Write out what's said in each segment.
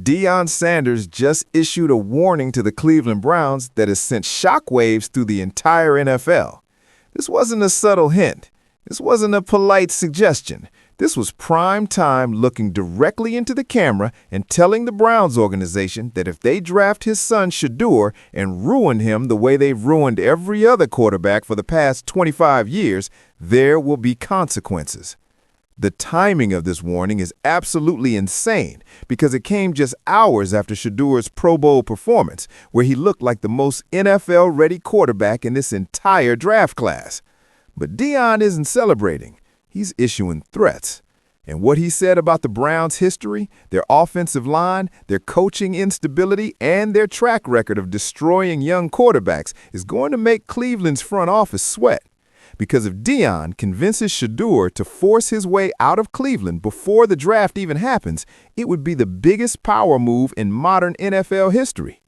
Deion Sanders just issued a warning to the Cleveland Browns that has sent shockwaves through the entire NFL. This wasn't a subtle hint. This wasn't a polite suggestion. This was prime time looking directly into the camera and telling the Browns organization that if they draft his son Shedeur and ruin him the way they've ruined every other quarterback for the past 25 years, there will be consequences. The timing of this warning is absolutely insane because it came just hours after Shedeur's Pro Bowl performance, where he looked like the most NFL-ready quarterback in this entire draft class. But Deion isn't celebrating. He's issuing threats. And what he said about the Browns' history, their offensive line, their coaching instability, and their track record of destroying young quarterbacks is going to make Cleveland's front office sweat. Because if Deion convinces Shedeur to force his way out of Cleveland before the draft even happens, it would be the biggest power move in modern NFL history.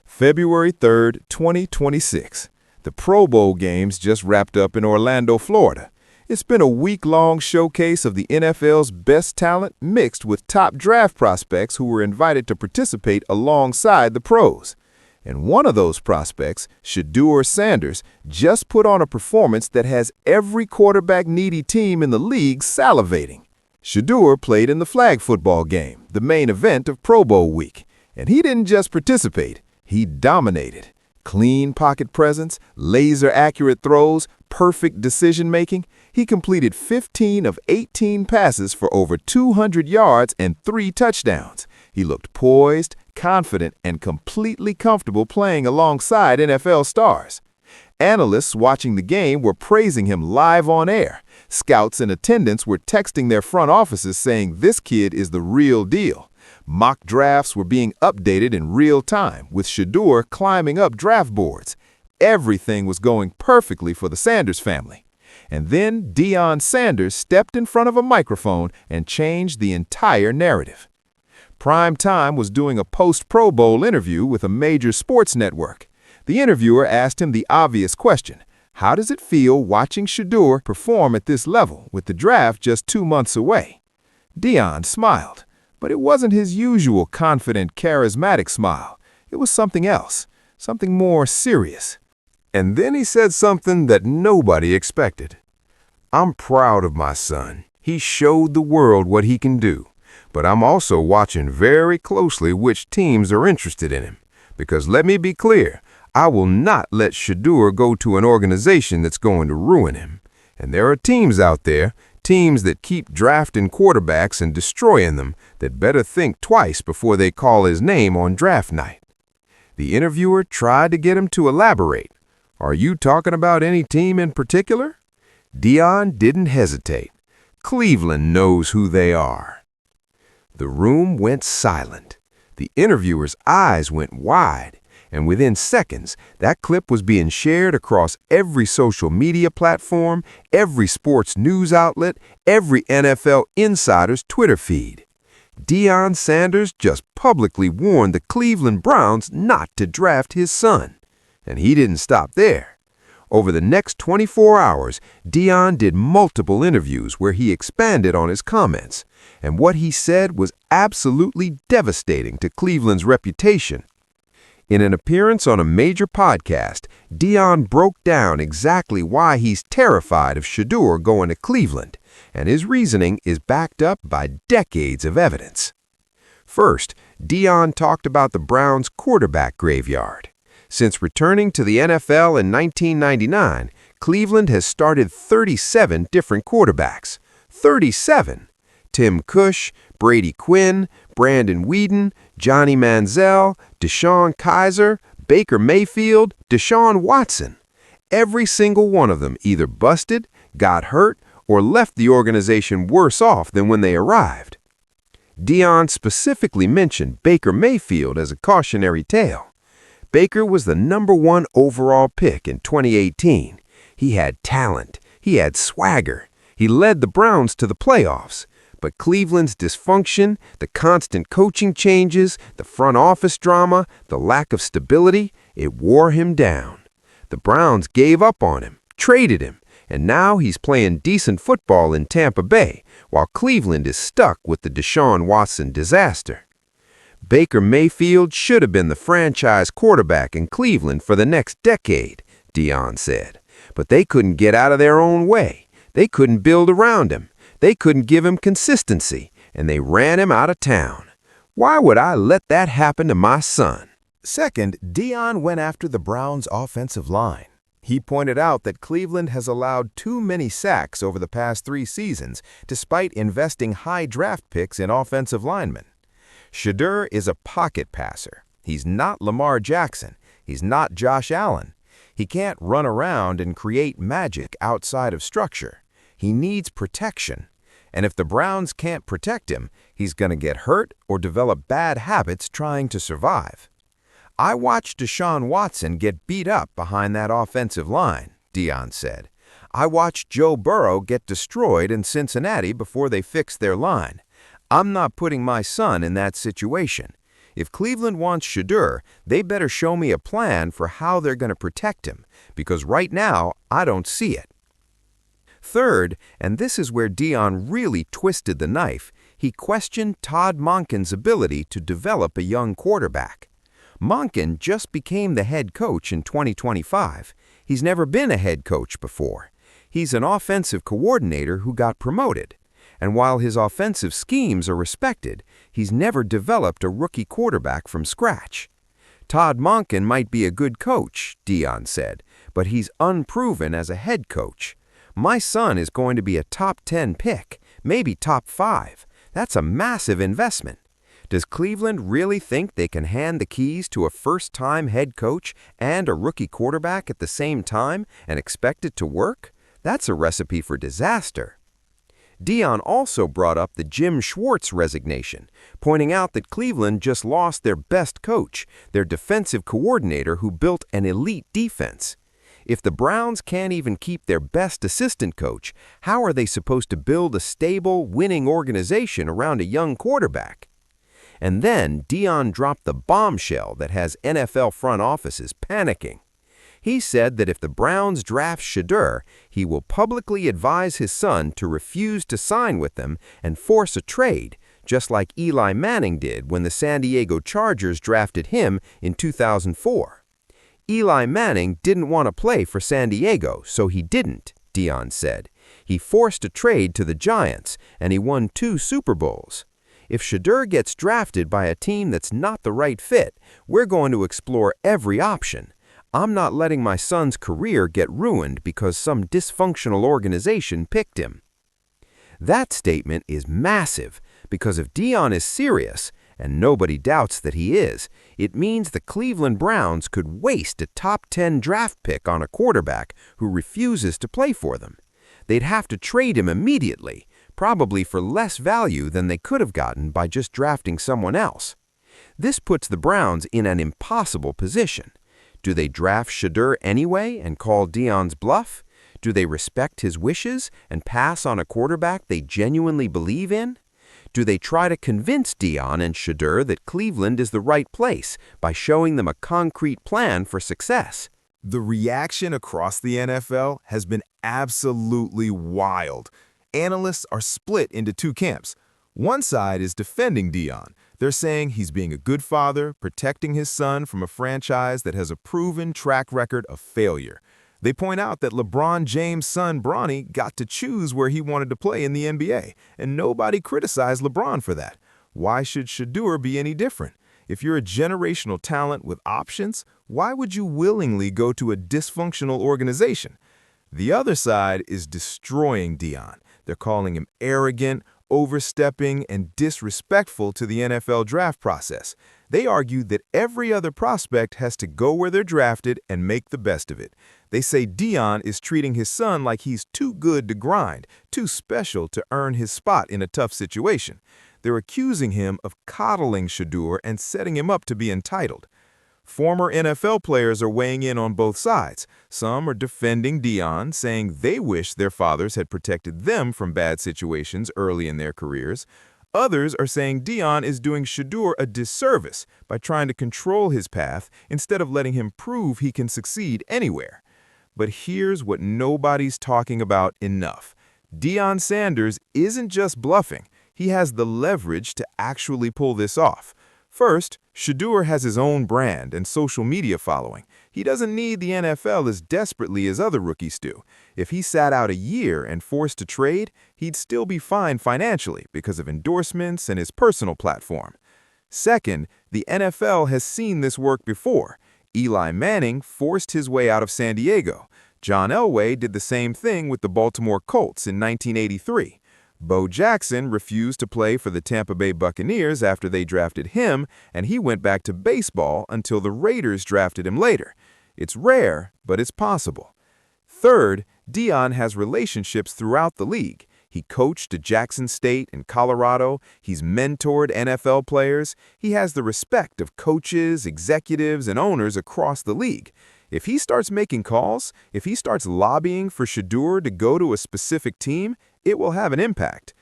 February 3rd, 2026. The Pro Bowl games just wrapped up in Orlando, Florida. It's been a week-long showcase of the NFL's best talent mixed with top draft prospects who were invited to participate alongside the pros. And one of those prospects, Shedeur Sanders, just put on a performance that has every quarterback-needy team in the league salivating. Shedeur played in the flag football game, the main event of Pro Bowl week. And he didn't just participate, he dominated. Clean pocket presence, laser-accurate throws, perfect decision-making. He completed 15 of 18 passes for over 200 yards and 3 touchdowns. He looked poised, confident, and completely comfortable playing alongside NFL stars. Analysts watching the game were praising him live on air. Scouts in attendance were texting their front offices saying this kid is the real deal. Mock drafts were being updated in real time, with Shedeur climbing up draft boards. Everything was going perfectly for the Sanders family. And then Deion Sanders stepped in front of a microphone and changed the entire narrative. Prime Time was doing a post-Pro Bowl interview with a major sports network. The interviewer asked him the obvious question: how does it feel watching Shedeur perform at this level with the draft just 2 months away? Deion smiled, but it wasn't his usual confident, charismatic smile. It was something else, something more serious. And then he said something that nobody expected. "I'm proud of my son. He showed the world what he can do. But I'm also watching very closely which teams are interested in him. Because let me be clear, I will not let Shedeur go to an organization that's going to ruin him. And there are teams out there, teams that keep drafting quarterbacks and destroying them, that better think twice before they call his name on draft night." The interviewer tried to get him to elaborate. "Are you talking about any team in particular?" Deion didn't hesitate. "Cleveland knows who they are." The room went silent. The interviewer's eyes went wide, and within seconds, that clip was being shared across every social media platform, every sports news outlet, every NFL insider's Twitter feed. Deion Sanders just publicly warned the Cleveland Browns not to draft his son. And he didn't stop there. Over the next 24 hours, Deion did multiple interviews where he expanded on his comments, and what he said was absolutely devastating to Cleveland's reputation. In an appearance on a major podcast, Deion broke down exactly why he's terrified of Shedeur going to Cleveland, and his reasoning is backed up by decades of evidence. First, Deion talked about the Browns' quarterback graveyard. Since returning to the NFL in 1999, Cleveland has started 37 different quarterbacks. 37! Tim Cush, Brady Quinn, Brandon Weeden, Johnny Manziel, Deshaun Kaiser, Baker Mayfield, Deshaun Watson. Every single one of them either busted, got hurt, or left the organization worse off than when they arrived. Deion specifically mentioned Baker Mayfield as a cautionary tale. Baker was the #1 overall pick in 2018. He had talent. He had swagger. He led the Browns to the playoffs. But Cleveland's dysfunction, the constant coaching changes, the front office drama, the lack of stability, it wore him down. The Browns gave up on him, traded him, and now he's playing decent football in Tampa Bay, while Cleveland is stuck with the Deshaun Watson disaster. Baker Mayfield should have been the franchise quarterback in Cleveland for the next decade, Deion said. But they couldn't get out of their own way. They couldn't build around him. They couldn't give him consistency, and they ran him out of town. Why would I let that happen to my son? Second, Deion went after the Browns' offensive line. He pointed out that Cleveland has allowed too many sacks over the past 3 seasons, despite investing high draft picks in offensive linemen. Shedeur is a pocket passer. He's not Lamar Jackson. He's not Josh Allen. He can't run around and create magic outside of structure. He needs protection. And if the Browns can't protect him, he's going to get hurt or develop bad habits trying to survive. I watched Deshaun Watson get beat up behind that offensive line, Deion said. I watched Joe Burrow get destroyed in Cincinnati before they fixed their line. I'm not putting my son in that situation. If Cleveland wants Shedeur, they better show me a plan for how they're going to protect him, because right now, I don't see it. Third, and this is where Deion really twisted the knife, he questioned Todd Monken's ability to develop a young quarterback. Monken just became the head coach in 2025. He's never been a head coach before. He's an offensive coordinator who got promoted. And while his offensive schemes are respected, he's never developed a rookie quarterback from scratch. Todd Monken might be a good coach, Deion said, but he's unproven as a head coach. My son is going to be a top 10 pick, maybe top 5. That's a massive investment. Does Cleveland really think they can hand the keys to a first-time head coach and a rookie quarterback at the same time and expect it to work? That's a recipe for disaster. Deion also brought up the Jim Schwartz resignation, pointing out that Cleveland just lost their best coach, their defensive coordinator who built an elite defense. If the Browns can't even keep their best assistant coach, how are they supposed to build a stable, winning organization around a young quarterback? And then Deion dropped the bombshell that has NFL front offices panicking. He said that if the Browns draft Shedeur, he will publicly advise his son to refuse to sign with them and force a trade, just like Eli Manning did when the San Diego Chargers drafted him in 2004. Eli Manning didn't want to play for San Diego, so he didn't, Deion said. He forced a trade to the Giants, and he won 2 Super Bowls. If Shedeur gets drafted by a team that's not the right fit, we're going to explore every option. I'm not letting my son's career get ruined because some dysfunctional organization picked him. That statement is massive because if Deion is serious, and nobody doubts that he is, it means the Cleveland Browns could waste a top 10 draft pick on a quarterback who refuses to play for them. They'd have to trade him immediately, probably for less value than they could have gotten by just drafting someone else. This puts the Browns in an impossible position. Do they draft Shedeur anyway and call Deion's bluff? Do they respect his wishes and pass on a quarterback they genuinely believe in? Do they try to convince Deion and Shedeur that Cleveland is the right place by showing them a concrete plan for success? The reaction across the NFL has been absolutely wild. Analysts are split into 2 camps. One side is defending Deion. They're saying he's being a good father, protecting his son from a franchise that has a proven track record of failure. They point out that LeBron James' son Bronny got to choose where he wanted to play in the NBA, and nobody criticized LeBron for that. Why should Shedeur be any different? If you're a generational talent with options, why would you willingly go to a dysfunctional organization? The other side is destroying Deion. They're calling him arrogant, overstepping, and disrespectful to the NFL draft process. They argue that every other prospect has to go where they're drafted and make the best of it. They say Deion is treating his son like he's too good to grind, too special to earn his spot in a tough situation. They're accusing him of coddling Shedeur and setting him up to be entitled. Former NFL players are weighing in on both sides. Some are defending Deion, saying they wish their fathers had protected them from bad situations early in their careers. Others are saying Deion is doing Shedeur a disservice by trying to control his path instead of letting him prove he can succeed anywhere. But here's what nobody's talking about enough. Deion Sanders isn't just bluffing. He has the leverage to actually pull this off. First, Shedeur has his own brand and social media following. He doesn't need the NFL as desperately as other rookies do. If he sat out a year and forced to trade, he'd still be fine financially because of endorsements and his personal platform. Second, the NFL has seen this work before. Eli Manning forced his way out of San Diego. John Elway did the same thing with the Baltimore Colts in 1983. Bo Jackson refused to play for the Tampa Bay Buccaneers after they drafted him, and he went back to baseball until the Raiders drafted him later. It's rare, but it's possible. Third, Deion has relationships throughout the league. He coached at Jackson State in Colorado. He's mentored NFL players. He has the respect of coaches, executives, and owners across the league. If he starts making calls, if he starts lobbying for Shedeur to go to a specific team, it will have an impact.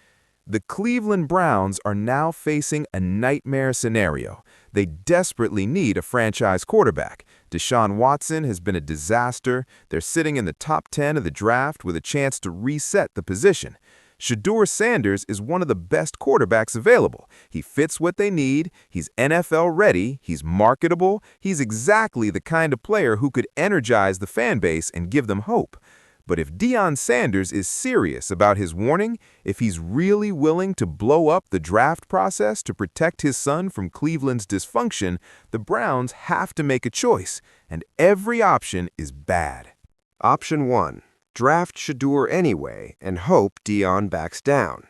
The Cleveland Browns are now facing a nightmare scenario. They desperately need a franchise quarterback. Deshaun Watson has been a disaster. They're sitting in the top 10 of the draft with a chance to reset the position. Shedeur Sanders is one of the best quarterbacks available. He fits what they need, he's NFL ready, he's marketable, he's exactly the kind of player who could energize the fan base and give them hope. But if Deion Sanders is serious about his warning, if he's really willing to blow up the draft process to protect his son from Cleveland's dysfunction, the Browns have to make a choice, and every option is bad. Option 1. Draft Shedeur anyway and hope Deion backs down.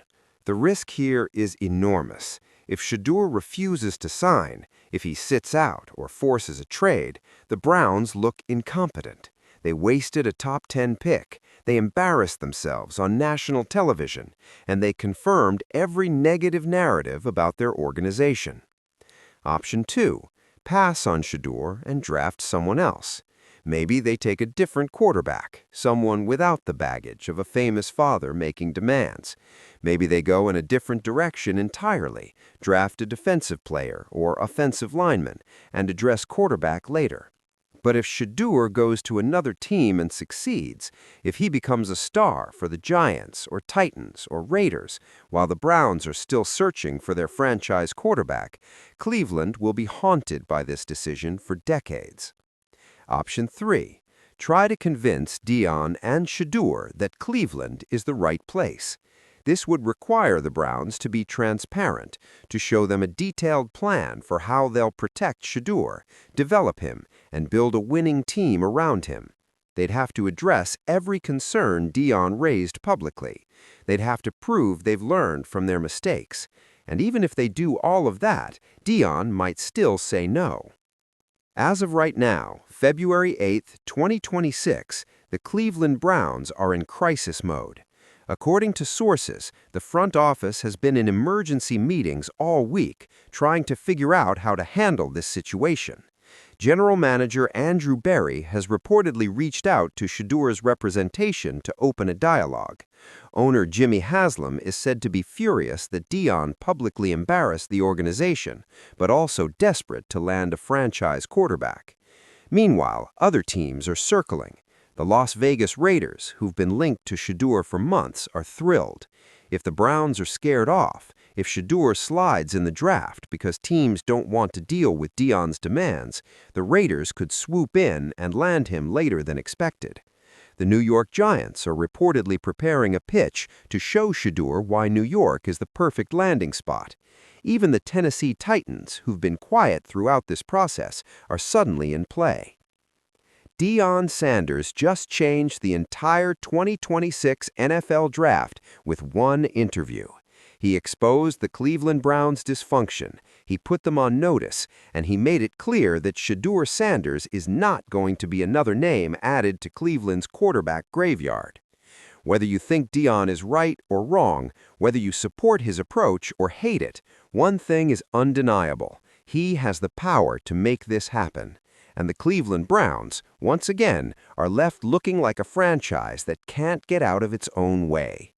The risk here is enormous. If Shedeur refuses to sign, if he sits out or forces a trade, the Browns look incompetent. They wasted a top 10 pick, they embarrassed themselves on national television, and they confirmed every negative narrative about their organization. Option 2. Pass on Shedeur and draft someone else. Maybe they take a different quarterback, someone without the baggage of a famous father making demands. Maybe they go in a different direction entirely, draft a defensive player or offensive lineman, and address quarterback later. But if Shedeur goes to another team and succeeds, if he becomes a star for the Giants or Titans or Raiders, while the Browns are still searching for their franchise quarterback, Cleveland will be haunted by this decision for decades. Option 3. Try to convince Deion and Shedeur that Cleveland is the right place. This would require the Browns to be transparent, to show them a detailed plan for how they'll protect Shedeur, develop him, and build a winning team around him. They'd have to address every concern Deion raised publicly. They'd have to prove they've learned from their mistakes. And even if they do all of that, Deion might still say no. As of right now, February 8, 2026, the Cleveland Browns are in crisis mode. According to sources, the front office has been in emergency meetings all week trying to figure out how to handle this situation. General Manager Andrew Berry has reportedly reached out to Shedeur's representation to open a dialogue. Owner Jimmy Haslam is said to be furious that Deion publicly embarrassed the organization, but also desperate to land a franchise quarterback. Meanwhile, other teams are circling. The Las Vegas Raiders, who've been linked to Shedeur for months, are thrilled. If the Browns are scared off, if Shedeur slides in the draft because teams don't want to deal with Deion's demands, the Raiders could swoop in and land him later than expected. The New York Giants are reportedly preparing a pitch to show Shedeur why New York is the perfect landing spot. Even the Tennessee Titans, who've been quiet throughout this process, are suddenly in play. Deion Sanders just changed the entire 2026 NFL Draft with one interview. He exposed the Cleveland Browns' dysfunction, he put them on notice, and he made it clear that Shedeur Sanders is not going to be another name added to Cleveland's quarterback graveyard. Whether you think Deion is right or wrong, whether you support his approach or hate it, one thing is undeniable. He has the power to make this happen. And the Cleveland Browns, once again, are left looking like a franchise that can't get out of its own way.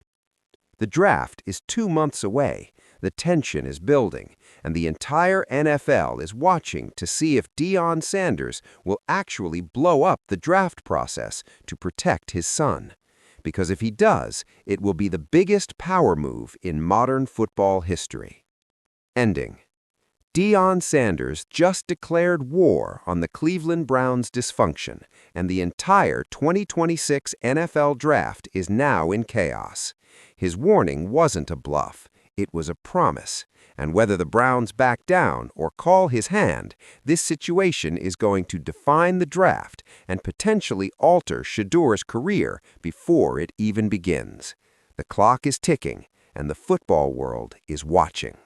The draft is 2 months away, the tension is building, and the entire NFL is watching to see if Deion Sanders will actually blow up the draft process to protect his son. Because if he does, it will be the biggest power move in modern football history. Ending. Deion Sanders just declared war on the Cleveland Browns' dysfunction, and the entire 2026 NFL Draft is now in chaos. His warning wasn't a bluff, it was a promise. And whether the Browns back down or call his hand, this situation is going to define the draft and potentially alter Shedeur's career before it even begins. The clock is ticking, and the football world is watching.